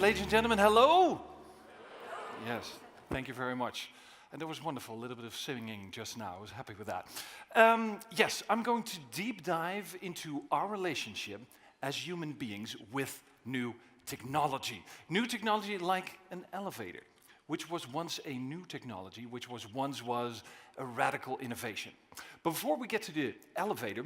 Ladies and gentlemen, hello. Yes, thank you very much. And that was wonderful, a little bit of singing just now. I was happy with that. Yes, I'm going to deep dive into our relationship as human beings with new technology. New technology like an elevator, which was once a new technology, which once was a radical innovation. But before we get to the elevator,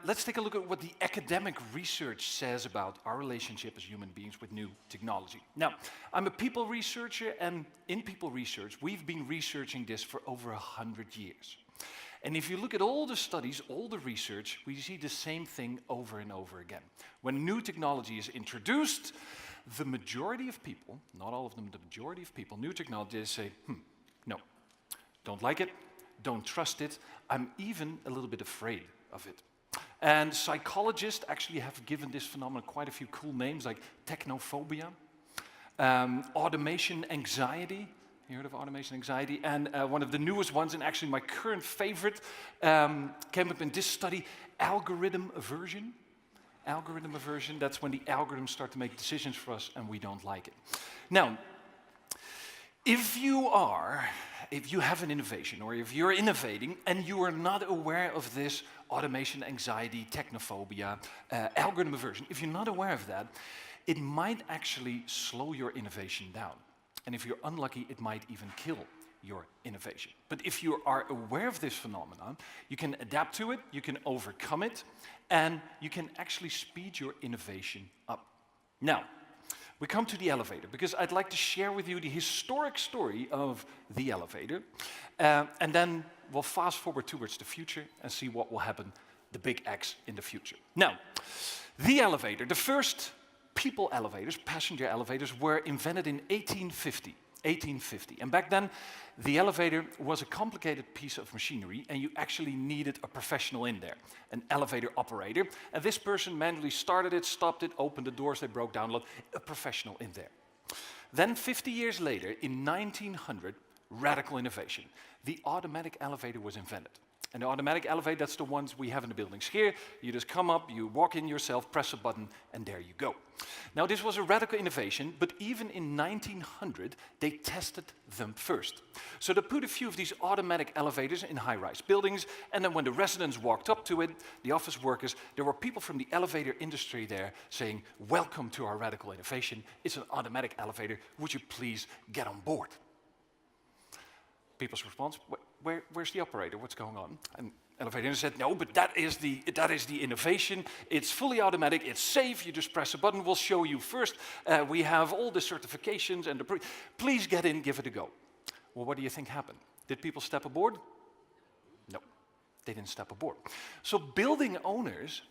let's take a look at what the academic research says about our relationship as human beings with new technology. Now, I'm a people researcher, and in people research, we've been researching this for over 100 years. And if you look at all the studies, all the research, we see the same thing over and over again. When new technology is introduced, the majority of people, not all of them, the majority of people, new technologies say, no, don't like it, don't trust it, I'm even a little bit afraid of it. And psychologists actually have given this phenomenon quite a few cool names like Technophobia, automation anxiety. You heard of automation anxiety? And one of the newest ones, and actually my current favorite, came up in this study, algorithm aversion. Algorithm aversion, that's when the algorithms start to make decisions for us and we don't like it. Now, if you have an innovation, or if you're innovating and you are not aware of this automation anxiety, technophobia, algorithm aversion, if you're not aware of that, it might actually slow your innovation down. And if you're unlucky, it might even kill your innovation. But if you are aware of this phenomenon, you can adapt to it, you can overcome it, and you can actually speed your innovation up. Now, we come to the elevator, because I'd like to share with you the historic story of the elevator, and then we'll fast forward towards the future and see what will happen, the big X in the future. Now, the elevator, the first people elevators, passenger elevators, were invented in 1850. And back then, the elevator was a complicated piece of machinery, and you actually needed a professional in there, an elevator operator. And this person manually started it, stopped it, opened the doors, they broke down, a professional in there. Then 50 years later, in 1900, radical innovation. The automatic elevator was invented. And the automatic elevator, that's the ones we have in the buildings here. You just come up, you walk in yourself, press a button, and there you go. Now, this was a radical innovation, but even in 1900, they tested them first. So they put a few of these automatic elevators in high-rise buildings, and then when the residents walked up to it, the office workers, there were people from the elevator industry there saying, welcome to our radical innovation. It's an automatic elevator. Would you please get on board? People's response, where's the operator? What's going on? And elevator said, no, but that is the innovation. It's fully automatic, it's safe, you just press a button, we'll show you first. We have all the certifications and please get in, give it a go. Well, what do you think happened? Did people step aboard? No, they didn't step aboard. So building owners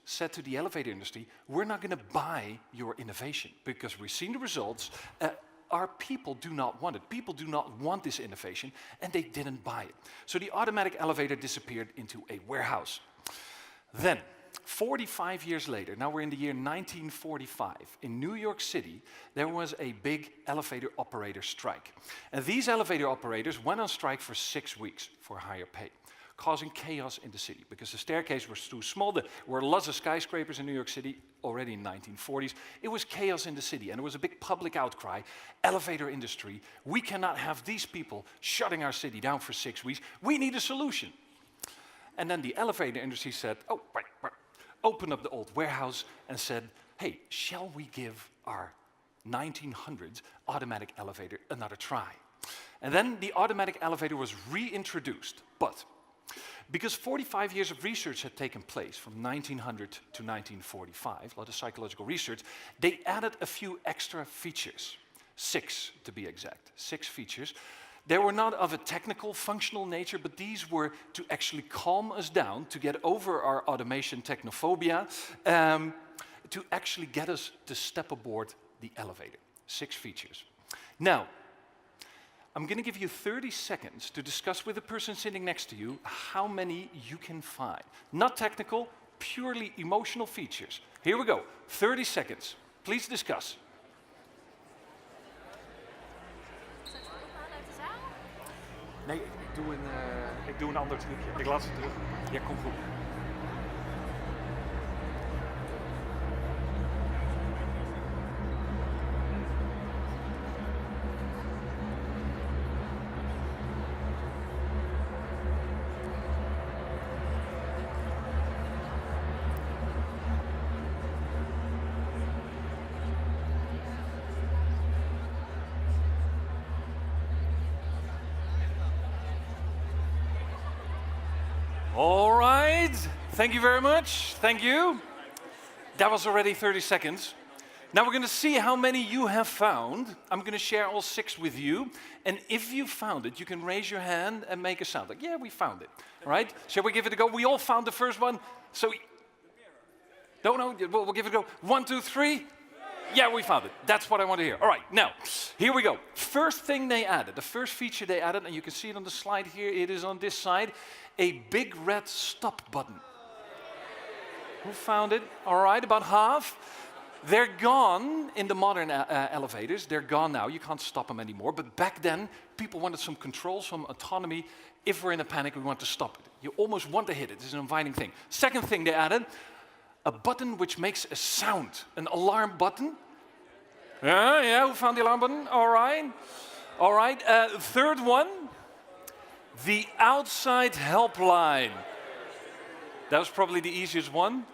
said to the elevator industry, we're not going to buy your innovation because we've seen the results. Our people do not want it. People do not want this innovation, and they didn't buy it. So the automatic elevator disappeared into a warehouse. Then, 45 years later, now we're in the year 1945, in New York City, there was a big elevator operator strike. And these elevator operators went on strike for 6 weeks for higher pay, causing chaos in the city because the staircase was too small. There were lots of skyscrapers in New York City already in the 1940s. It was chaos in the city, and there was a big public outcry. Elevator industry, we cannot have these people shutting our city down for 6 weeks. We need a solution. And then the elevator industry said, oh, right. Opened up the old warehouse and said, hey, shall we give our 1900s automatic elevator another try? And then the automatic elevator was reintroduced, but because 45 years of research had taken place from 1900 to 1945, a lot of psychological research, they added a few extra features, 6 to be exact, 6 features. They were not of a technical, functional nature, but these were to actually calm us down, to get over our automation technophobia, to actually get us to step aboard the elevator. 6 features. Now, I'm going to give you 30 seconds to discuss with the person sitting next to you how many you can find. Not technical, purely emotional features. Here we go. 30 seconds. Please discuss. Nee, ik doe een ander trucje. Ik laat ze terug. Ja, kom goed. right, thank you very much, thank you. That was already 30 seconds. Now we're going to see how many you have found. I'm going to share all 6 with you. And if you found it, you can raise your hand and make a sound. Like, yeah, we found it. All right? Shall we give it a go? We all found the first one. So, no, we'll give it a go. 1, 2, 3. Yeah, we found it. That's what I want to hear. All right, now, here we go. First thing they added, the first feature they added, and you can see it on the slide here, it is on this side, a big red stop button. Who found it? All right, about half. They're gone in the modern elevators. They're gone now. You can't stop them anymore. But back then, people wanted some control, some autonomy. If we're in a panic, we want to stop it. You almost want to hit it. It's an inviting thing. Second thing they added, a button which makes a sound, an alarm button. Yeah, who found the alarm button? All right. All right. Third one, the outside helpline. That was probably the easiest one.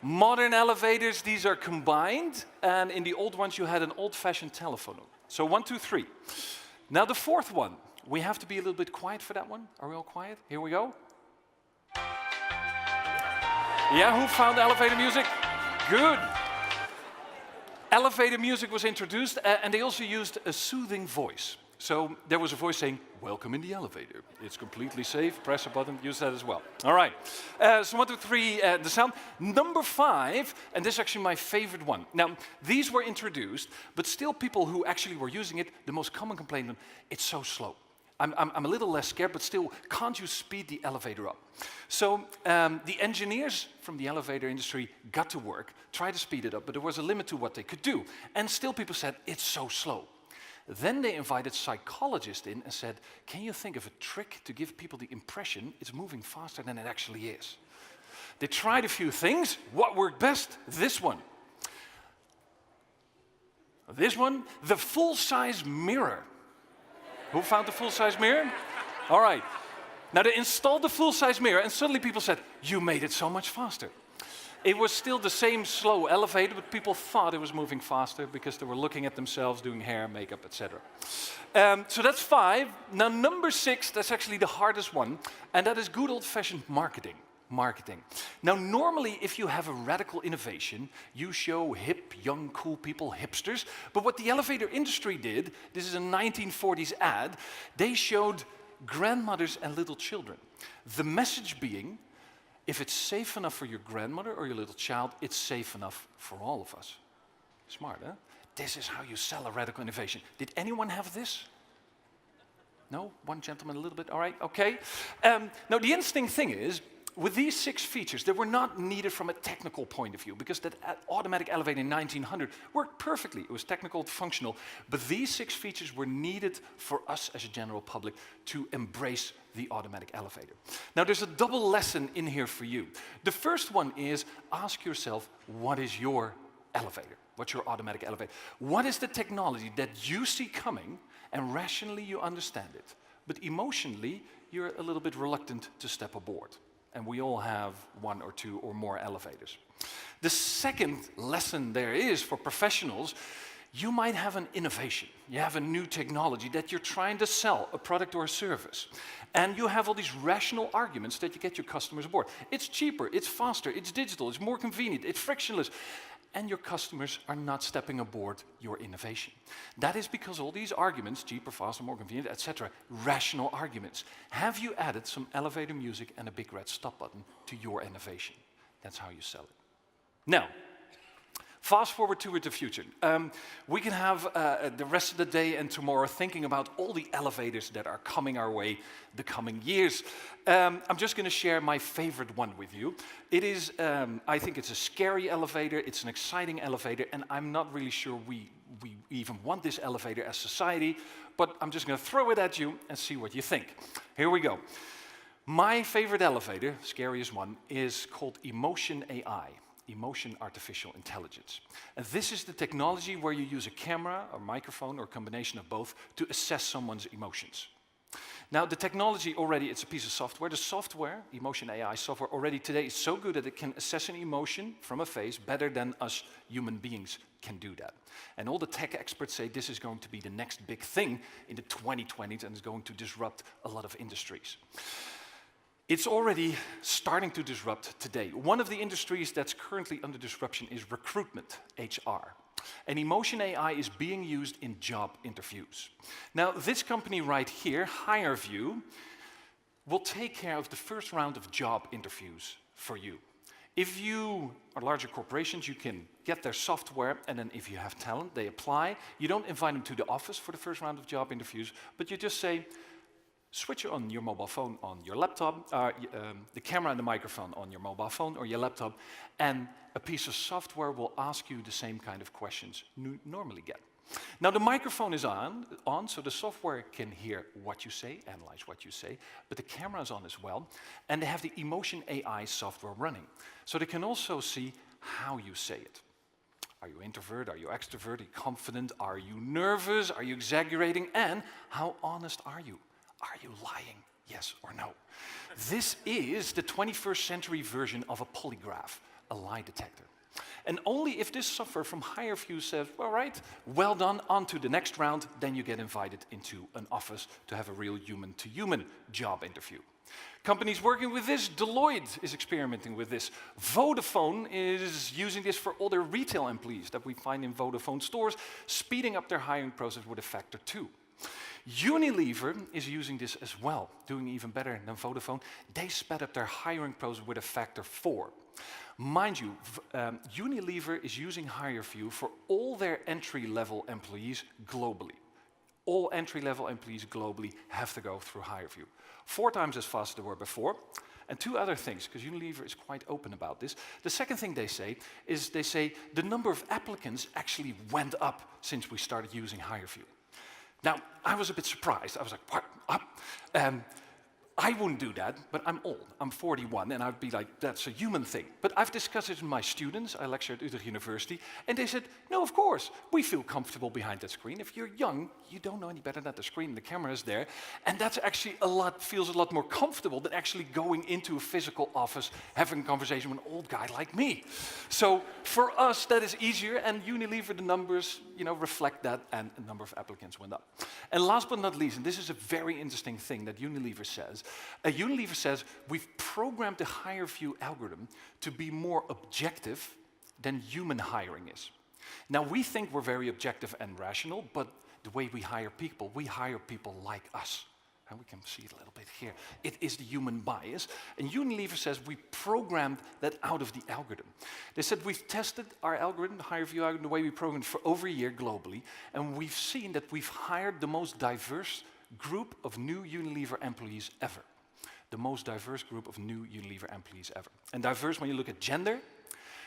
Modern elevators, these are combined, and in the old ones you had an old-fashioned telephone. So 1, 2, 3. Now the fourth one, we have to be a little bit quiet for that one. Are we all quiet? Here we go. Yeah, who found elevator music? Good. Elevator music was introduced, and they also used a soothing voice. So there was a voice saying, "Welcome in the elevator. It's completely safe. Press a button." Use that as well. All right. So 1, 2, 3, the sound. Number 5, and this is actually my favorite one. Now, these were introduced, but still people who actually were using it, the most common complaint, it's so slow. I'm a little less scared, but still, can't you speed the elevator up? So the engineers from the elevator industry got to work, tried to speed it up, but there was a limit to what they could do. And still people said, it's so slow. Then they invited psychologists in and said, can you think of a trick to give people the impression it's moving faster than it actually is? They tried a few things. What worked best? This one. This one, the full-size mirror. Who found the full-size mirror? All right. Now they installed the full-size mirror and suddenly people said, you made it so much faster. It was still the same slow elevator, but people thought it was moving faster because they were looking at themselves, doing hair, makeup, etc. So that's 5. Now number 6, that's actually the hardest one, and that is good old-fashioned marketing. Now normally if you have a radical innovation, you show hip, young, cool people, hipsters, but what the elevator industry did, this is a 1940s ad, they showed grandmothers and little children. The message being, if it's safe enough for your grandmother or your little child, it's safe enough for all of us. Smart, huh? This is how you sell a radical innovation. Did anyone have this? No? One gentleman a little bit? All right, okay. Now the interesting thing is, with these 6 features, they were not needed from a technical point of view because that automatic elevator in 1900 worked perfectly. It was technical, functional, but these 6 features were needed for us as a general public to embrace the automatic elevator. Now there's a double lesson in here for you. The first one is ask yourself, what is your elevator? What's your automatic elevator? What is the technology that you see coming and rationally you understand it, but emotionally you're a little bit reluctant to step aboard? And we all have 1 or 2 or more elevators. The second lesson there is for professionals, you might have an innovation. You have a new technology that you're trying to sell, a product or a service. And you have all these rational arguments that you get your customers aboard. It's cheaper, it's faster, it's digital, it's more convenient, it's frictionless. And your customers are not stepping aboard your innovation. That is because all these arguments, cheaper, faster, more convenient, etc., rational arguments. Have you added some elevator music and a big red stop button to your innovation? That's how you sell it. Now, fast forward to the future. We can have the rest of the day and tomorrow thinking about all the elevators that are coming our way the coming years. I'm just going to share my favorite one with you. It is, I think it's a scary elevator, it's an exciting elevator, and I'm not really sure we even want this elevator as society, but I'm just going to throw it at you and see what you think. Here we go. My favorite elevator, scariest one, is called Emotion AI. Emotion Artificial Intelligence. And this is the technology where you use a camera, or microphone, or a combination of both to assess someone's emotions. Now the technology already, it's a piece of software. The software, Emotion AI software, already today is so good that it can assess an emotion from a face better than us human beings can do that. And all the tech experts say this is going to be the next big thing in the 2020s and is going to disrupt a lot of industries. It's already starting to disrupt today. One of the industries that's currently under disruption is recruitment, HR. And emotion AI is being used in job interviews. Now, this company right here, HireVue, will take care of the first round of job interviews for you. If you are larger corporations, you can get their software, and then if you have talent, they apply. You don't invite them to the office for the first round of job interviews, but you just say, switch on your mobile phone on your laptop, the camera and the microphone on your mobile phone or your laptop, and a piece of software will ask you the same kind of questions you normally get. Now the microphone is on, so the software can hear what you say, analyze what you say, but the camera is on as well, and they have the emotion AI software running. So they can also see how you say it. Are you introvert? Are you extrovert? Are you confident? Are you nervous? Are you exaggerating? And how honest are you? Are you lying? Yes or no? This is the 21st century version of a polygraph, a lie detector. And only if this software from HireVue says, all right, well done, on to the next round, then you get invited into an office to have a real human-to-human job interview. Companies working with this, Deloitte is experimenting with this. Vodafone is using this for all their retail employees that we find in Vodafone stores, speeding up their hiring process with a factor 2. Unilever is using this as well, doing even better than Vodafone. They sped up their hiring process with a factor 4. Mind you, Unilever is using HireVue for all their entry-level employees globally. All entry-level employees globally have to go through HireVue. 4 times as fast as they were before. And 2 other things, because Unilever is quite open about this. The second thing they say is the number of applicants actually went up since we started using HireVue. Now, I was a bit surprised. I was like, what? Up? I wouldn't do that, but I'm old. I'm 41, and I'd be like, that's a human thing. But I've discussed it with my students. I lecture at Utrecht University, and they said, no, of course. We feel comfortable behind that screen. If you're young, you don't know any better than the screen. The camera is there, and that's actually feels a lot more comfortable than actually going into a physical office, having a conversation with an old guy like me. So for us, that is easier, and Unilever, the numbers, reflect that, and the number of applicants went up. And last but not least, and this is a very interesting thing that Unilever says, we've programmed the HireVue algorithm to be more objective than human hiring is. Now, we think we're very objective and rational, but the way we hire people like us. And we can see it a little bit here. It is the human bias. And Unilever says we programmed that out of the algorithm. They said we've tested our algorithm, the HireVue algorithm, the way we programmed it for over a year globally, and we've seen that we've hired the most diverse group of new Unilever employees ever. The most diverse group of new Unilever employees ever. And diverse when you look at gender,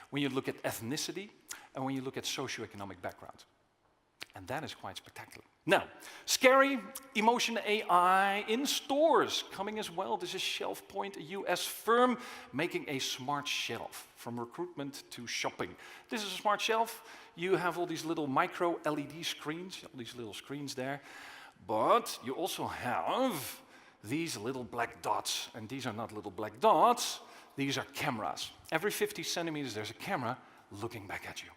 when you look at ethnicity, and when you look at socioeconomic background. And that is quite spectacular. Now, scary emotion AI in stores coming as well. This is ShelfPoint, a US firm making a smart shelf from recruitment to shopping. This is a smart shelf. You have all these little micro LED screens, all these little screens there. But you also have these little black dots. And these are not little black dots. These are cameras. Every 50 centimeters, there's a camera looking back at you.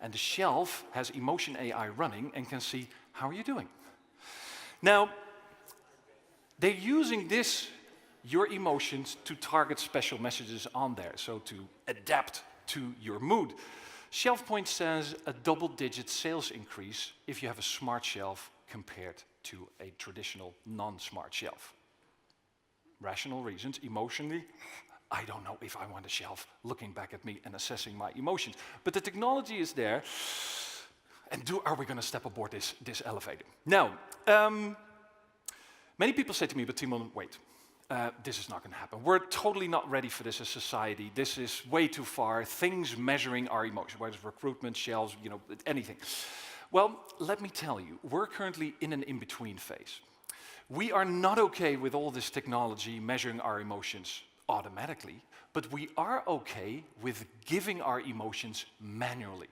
And the shelf has emotion AI running and can see, how are you doing? Now, they're using your emotions, to target special messages on there, so to adapt to your mood. ShelfPoint says a double-digit sales increase if you have a smart shelf compared to a traditional non-smart shelf. Rational reasons, emotionally, I don't know if I want a shelf looking back at me and assessing my emotions. But the technology is there, and are we going to step aboard this elevator? Now, many people say to me, but Thimon, wait, this is not going to happen. We're totally not ready for this as society. This is way too far. Things measuring our emotions, whether it's recruitment, shelves, anything. Well, let me tell you, we're currently in an in-between phase. We are not okay with all this technology measuring our emotions automatically, but we are okay with giving our emotions manually.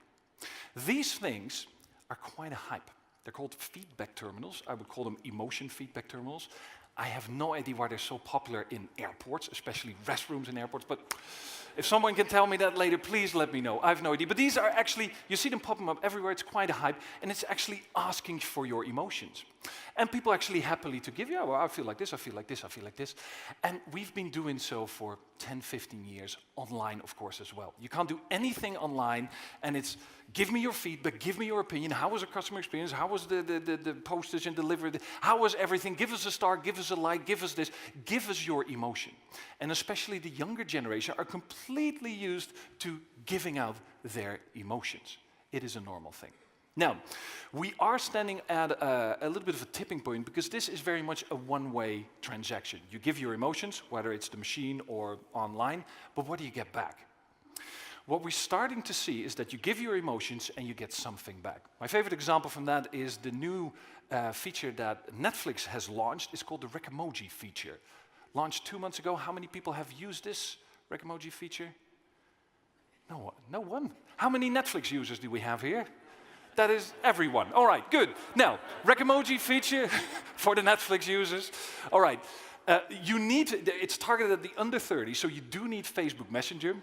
These things are quite a hype. They're called feedback terminals. I would call them emotion feedback terminals. I have no idea why they're so popular in airports, especially restrooms in airports, but if someone can tell me that later, please let me know. I have no idea. But these are actually, you see them popping up everywhere. It's quite a hype, and it's actually asking for your emotions. And people actually happily to give you, well, I feel like this, I feel like this, I feel like this. And we've been doing so for 10, 15 years, online, of course, as well. You can't do anything online, and it's give me your feedback, give me your opinion. How was the customer experience? How was the postage and delivery? How was everything? Give us a star, give us a like, give us this. Give us your emotion. And especially the younger generation are completely used to giving out their emotions. It is a normal thing. Now, we are standing at a little bit of a tipping point because this is very much a one-way transaction. You give your emotions, whether it's the machine or online, but what do you get back? What we're starting to see is that you give your emotions and you get something back. My favorite example from that is the new feature that Netflix has launched. It's called the Recomoji feature. Launched 2 months ago. How many people have used this Recomoji feature? No one. How many Netflix users do we have here? That is everyone. All right, good. Now, Recomoji feature for the Netflix users. All right, it's targeted at the under 30, so you do need Facebook Messenger.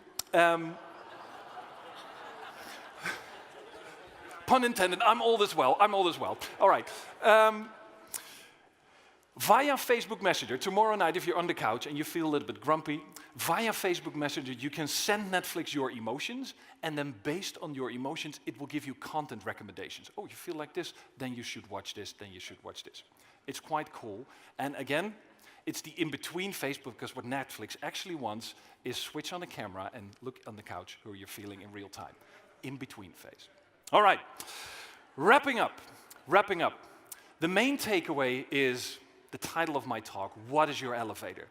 Pun intended, I'm old as well. All right. Via Facebook Messenger, tomorrow night, if you're on the couch and you feel a little bit grumpy, via Facebook Messenger, you can send Netflix your emotions, and then based on your emotions, it will give you content recommendations. Oh, you feel like this? Then you should watch this, then you should watch this. It's quite cool. And again, it's the in-between phase, because what Netflix actually wants is switch on the camera and look on the couch who you're feeling in real time. In-between phase. All right, wrapping up. The main takeaway is the title of my talk, What is your elevator?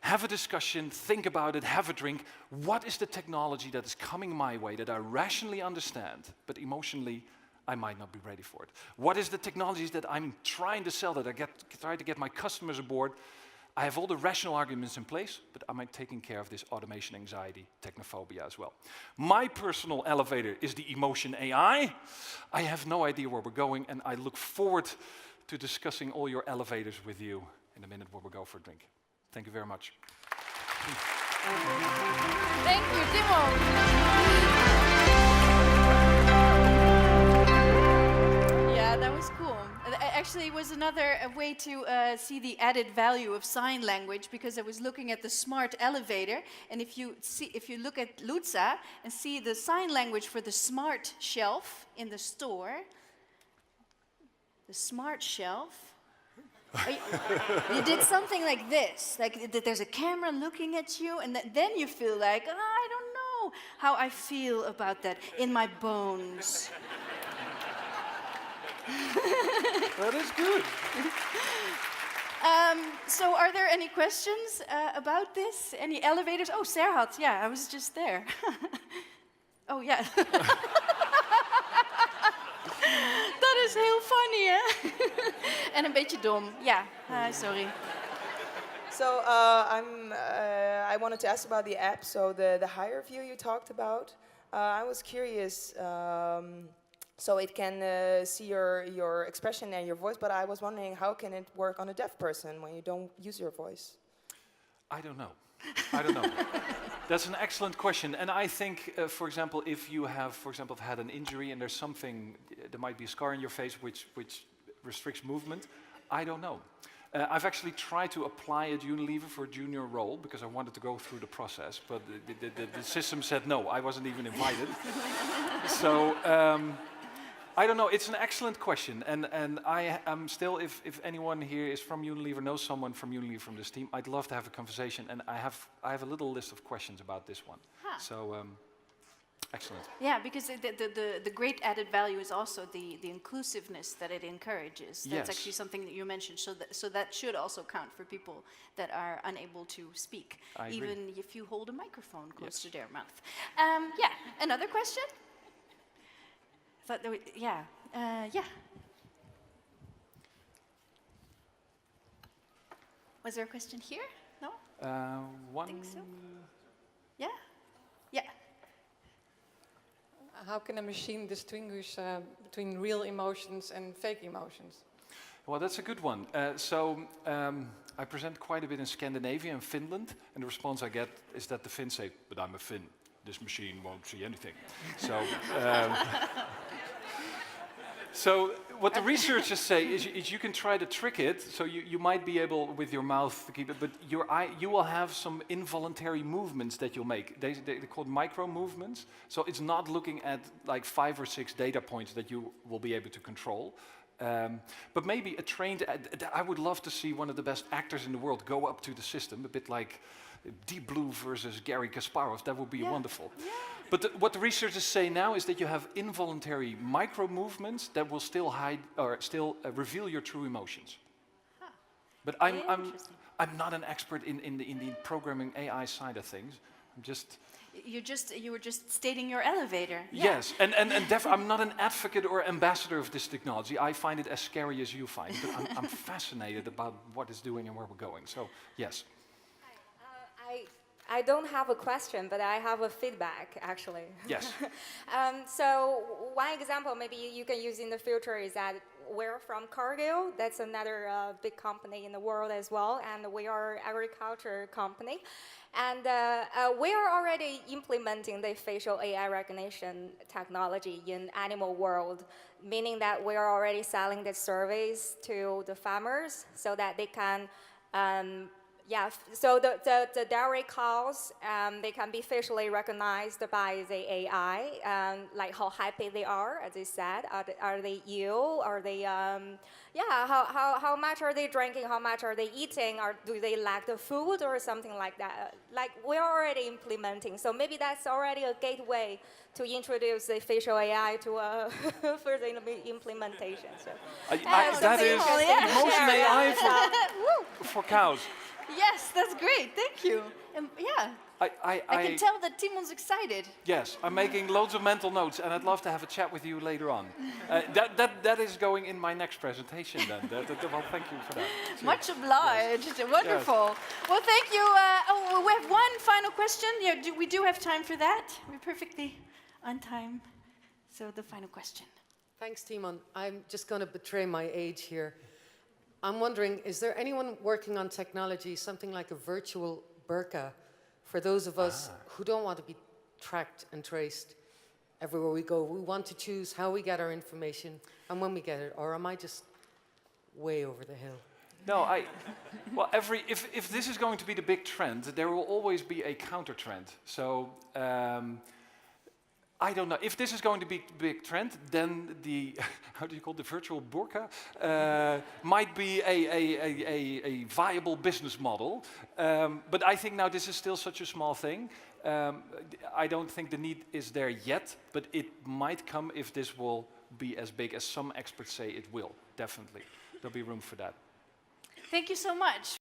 Have a discussion, think about it, have a drink. What is the technology that is coming my way that I rationally understand, but emotionally I might not be ready for it? What is the technologies that I'm trying to sell, that I try to get my customers aboard? I have all the rational arguments in place, but am I taking care of this automation anxiety, technophobia as well? My personal elevator is the emotion AI. I have no idea where we're going, and I look forward to discussing all your elevators with you in a minute where we'll go for a drink. Thank you very much. Thank you, Thimon. Yeah, that was cool. Actually, it was another way to see the added value of sign language, because I was looking at the smart elevator, and if you look at Lutza and see the sign language for the smart shelf in the store, the smart shelf. You did something like this, like there's a camera looking at you, and then you feel like, I don't know how I feel about that in my bones. That is good. So are there any questions about this? Any elevators? Oh, Serhat, yeah, I was just there. Oh, yeah. Dat is heel funny, hè? En een beetje dom. Ja, sorry. So I wanted to ask about the app. So the higher view you talked about, I was curious. So it can see your expression and your voice, but I was wondering, how can it work on a deaf person when you don't use your voice? I don't know. That's an excellent question. And I think, for example, if you have, had an injury and there's something, there might be a scar in your face which restricts movement, I don't know. I've actually tried to apply at Unilever for a junior role because I wanted to go through the process, but the system said no, I wasn't even invited. So, I don't know, it's an excellent question, and I am still, if anyone here is from Unilever, knows someone from Unilever from this team, I'd love to have a conversation, and I have a little list of questions about this one. Huh. So, excellent. Yeah, because the great added value is also the inclusiveness that it encourages. That's actually something that you mentioned, so that should also count for people that are unable to speak, even if you hold a microphone close to their mouth. Yeah, another question? Yeah. Was there a question here? No? One. I think so. Yeah? Yeah. How can a machine distinguish between real emotions and fake emotions? Well, that's a good one. I present quite a bit in Scandinavia and Finland, and the response I get is that the Finns say, "But I'm a Finn. This machine won't see anything." So. So what the researchers say is you can try to trick it. So you might be able with your mouth to keep it, but your eye, you will have some involuntary movements that you'll make. They're called micro movements. So it's not looking at like 5 or 6 data points that you will be able to control. But maybe a trained, I would love to see one of the best actors in the world go up to the system, a bit like Deep Blue versus Gary Kasparov. That would be wonderful. Yeah. But what the researchers say now is that you have involuntary micro movements that will still hide or still reveal your true emotions. Huh. But Interesting. I'm not an expert in the programming AI side of things. I'm just You were just stating your elevator. Yeah. yes, and I'm not an advocate or ambassador of this technology. I find it as scary as you find, but I'm fascinated about what it's doing and where we're going. So yes. I don't have a question, but I have a feedback, actually. Yes. So one example maybe you can use in the future is that we're from Cargill. That's another big company in the world as well, and we are an agriculture company. And we are already implementing the facial AI recognition technology in animal world, meaning that we are already selling the surveys to the farmers so that they can so the dairy cows, they can be facially recognized by the AI, like how happy they are, as I said. Are they ill? Are they, how much are they drinking? How much are they eating? Or do they lack the food or something like that? Like we're already implementing. So maybe that's already a gateway to introduce the facial AI to further implementation. So, That is emotion AI for cows. Yes, that's great. Thank you. Yeah. I can tell that Timon's excited. Yes, I'm making loads of mental notes, and I'd love to have a chat with you later on. That is going in my next presentation then. Well, thank you for that. Much obliged. Wonderful. Well, thank you. We have one final question. Yeah, we do have time for that. We're perfectly on time. So the final question. Thanks, Thimon. I'm just going to betray my age here. I'm wondering, is there anyone working on technology, something like a virtual burqa, for those of us who don't want to be tracked and traced everywhere we go? We want to choose how we get our information and when we get it, or am I just way over the hill? No, well, if this is going to be the big trend, there will always be a counter trend. So I don't know. If this is going to be the big trend, then the, how do you call it, the virtual burqa might be a viable business model. But I think now this is still such a small thing. I don't think the need is there yet, but it might come if this will be as big as some experts say it will, definitely. There'll be room for that. Thank you so much.